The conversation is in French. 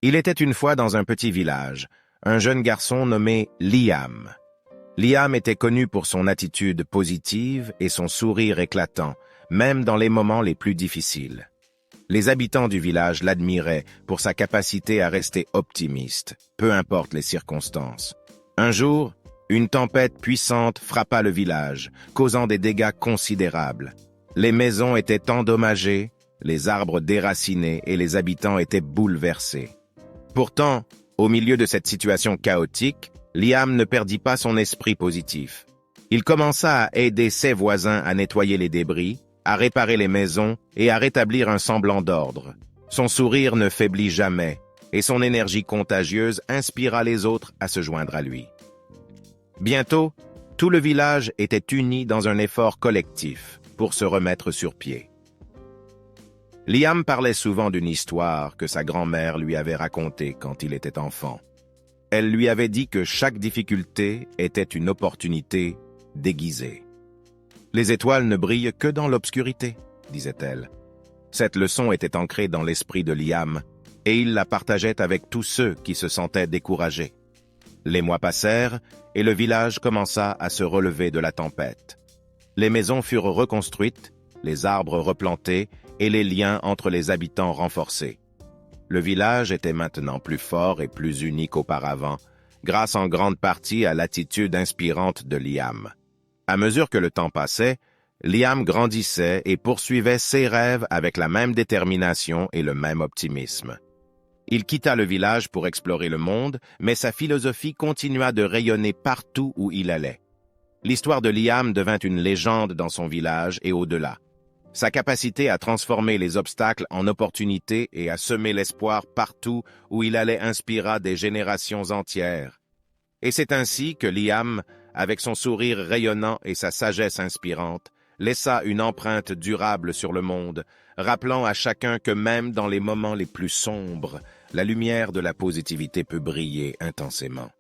Il était une fois dans un petit village, un jeune garçon nommé Liam. Liam était connu pour son attitude positive et son sourire éclatant, même dans les moments les plus difficiles. Les habitants du village l'admiraient pour sa capacité à rester optimiste, peu importe les circonstances. Un jour, une tempête puissante frappa le village, causant des dégâts considérables. Les maisons étaient endommagées, les arbres déracinés et les habitants étaient bouleversés. Pourtant, au milieu de cette situation chaotique, Liam ne perdit pas son esprit positif. Il commença à aider ses voisins à nettoyer les débris, à réparer les maisons et à rétablir un semblant d'ordre. Son sourire ne faiblit jamais, et son énergie contagieuse inspira les autres à se joindre à lui. Bientôt, tout le village était uni dans un effort collectif pour se remettre sur pied. Liam parlait souvent d'une histoire que sa grand-mère lui avait racontée quand il était enfant. Elle lui avait dit que chaque difficulté était une opportunité déguisée. Les étoiles ne brillent que dans l'obscurité, disait-elle. Cette leçon était ancrée dans l'esprit de Liam, et il la partageait avec tous ceux qui se sentaient découragés. Les mois passèrent, et le village commença à se relever de la tempête. Les maisons furent reconstruites, les arbres replantés, et les liens entre les habitants renforcés. Le village était maintenant plus fort et plus uni qu'auparavant, grâce en grande partie à l'attitude inspirante de Liam. À mesure que le temps passait, Liam grandissait et poursuivait ses rêves avec la même détermination et le même optimisme. Il quitta le village pour explorer le monde, mais sa philosophie continua de rayonner partout où il allait. L'histoire de Liam devint une légende dans son village et au-delà. Sa capacité à transformer les obstacles en opportunités et à semer l'espoir partout où il allait inspira des générations entières. Et c'est ainsi que Liam, avec son sourire rayonnant et sa sagesse inspirante, laissa une empreinte durable sur le monde, rappelant à chacun que même dans les moments les plus sombres, la lumière de la positivité peut briller intensément.